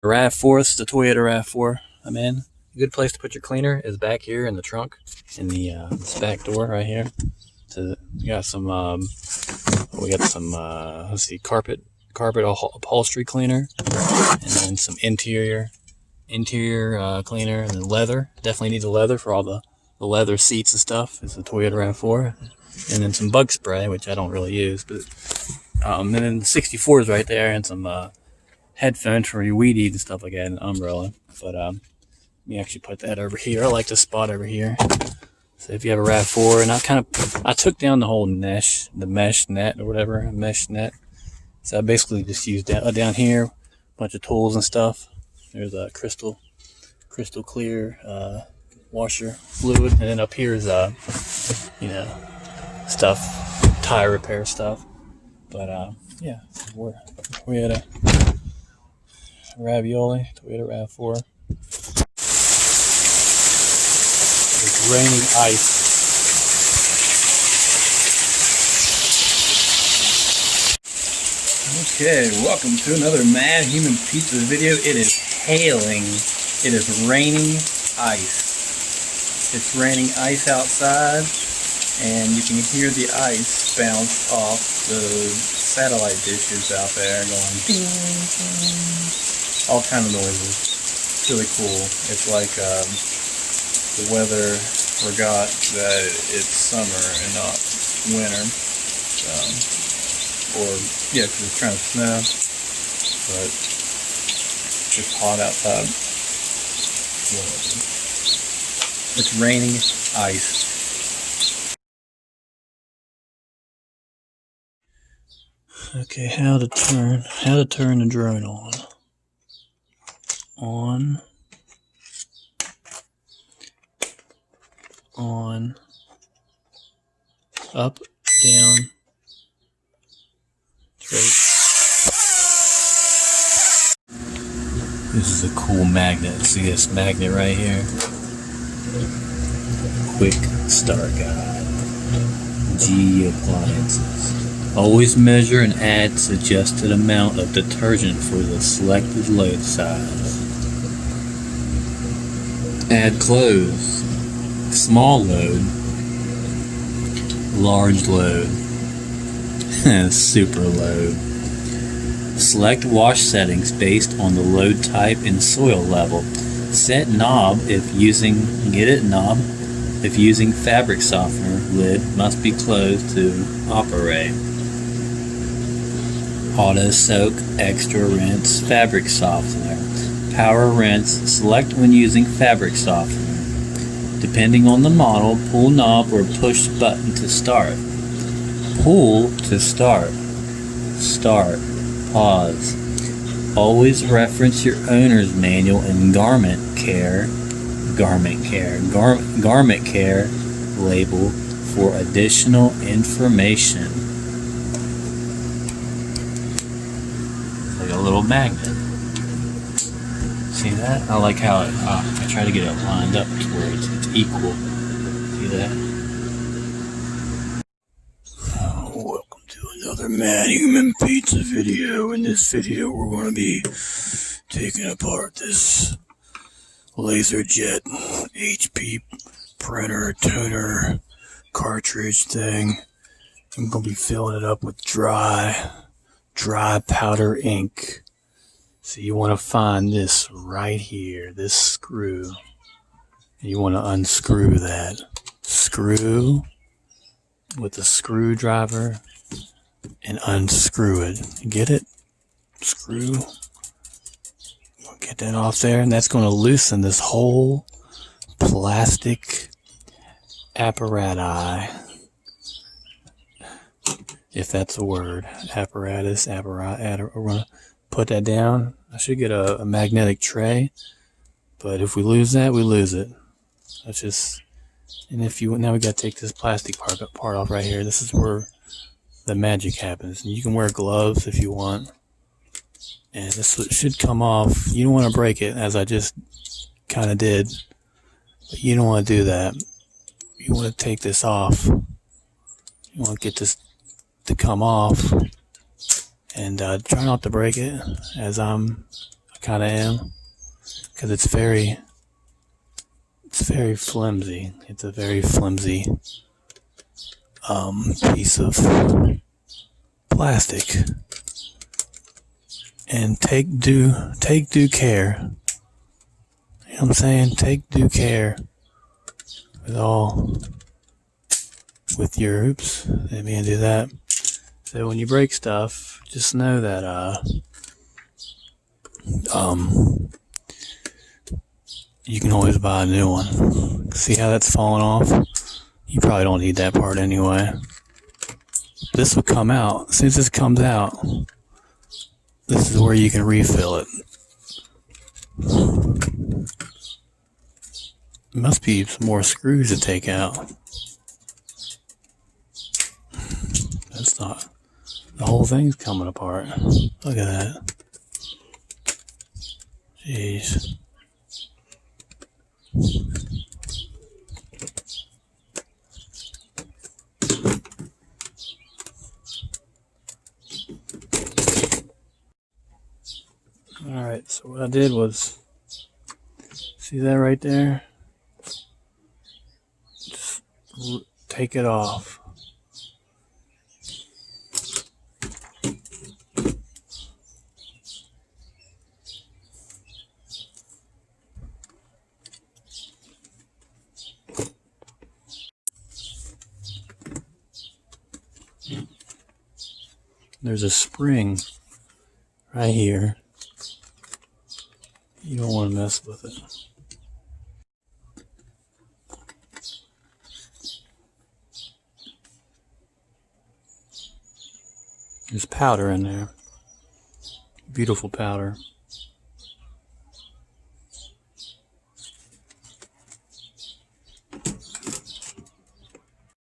RAV4, this is the Toyota RAV4 I'm in. A good place to put your cleaner is back here in the trunk, in the this back door right here. So we got some let's see, carpet upholstery cleaner, and then some interior cleaner, and then leather. Definitely need the leather for all the leather seats and stuff. It's a Toyota RAV4, and then some bug spray, which I don't really use, but and then the 64 is right there, and some headphones for your weed eat and stuff like that, and an umbrella. But let me actually put that over here. I like this spot over here. So if you have a RAV4, and I took down the whole mesh net or whatever, mesh net. So I basically just used down here a bunch of tools and stuff. There's a crystal clear washer fluid, and then up here is stuff, tire repair stuff. But yeah, we had a ravioli, Toyota RAV4. It's raining ice. Okay, welcome to another Matthumanpizza video. It is hailing. It is raining ice. It's raining ice outside, and you can hear the ice bounce off the satellite dishes out there going ding, ding. All kind of noises. It's really cool. It's like the weather forgot that it's summer and not winter. Or yeah, because it's trying to snow, but it's just hot outside. Whatever. It's raining ice. Okay, how to turn the drone on. On, up, down, straight. This is a cool magnet. See this magnet right here? Quick start guide. G appliances. Always measure and add suggested amount of detergent for the selected load size. Add clothes. Small load. Large load. Super load. Select wash settings based on the load type and soil level. Set knob if using if using fabric softener. Lid must be closed to operate. Auto soak, extra rinse, fabric softener. Power rinse, select when using fabric softener. Depending on the model, pull knob or push button to start. Pull to start. Start. Pause. Always reference your owner's manual and garment care label for additional information. Like a little magnet. See that? I like how it, I try to get it lined up to where it's equal. See that? Welcome to another Matthumanpizza video. In this video, we're going to be taking apart this LaserJet HP printer, toner, cartridge thing. I'm going to be filling it up with dry powder ink. So you want to find this right here, this screw. You want to unscrew that. Screw with a screwdriver and unscrew it. Get it? Screw. Get that off there, and that's going to loosen this whole plastic apparatus. If that's a word. Apparatus. We're going to put that down. I should get a magnetic tray, but if we lose that, we lose it. That's just, and now we got to take this plastic part off right here. This is where the magic happens. And you can wear gloves if you want, and this should come off. You don't want to break it, as I just kind of did, but you don't want to do that. You want to take this off. You want to get this to come off. And try not to break it, as I'm kind of am, because it's very flimsy. It's a very flimsy piece of plastic. And take due care. You know what I'm saying? Take due care with your, oops, didn't mean to do that. So when you break stuff, just know that you can always buy a new one. See how that's falling off? You probably don't need that part anyway. This will come out. As soon as this comes out, this is where you can refill it. Must be some more screws to take out. That's not. The whole thing's coming apart. Look at that. Jeez. Alright, so what I did was, see that right there? Just take it off. There's a spring right here. You don't want to mess with it. There's powder in there. Beautiful powder.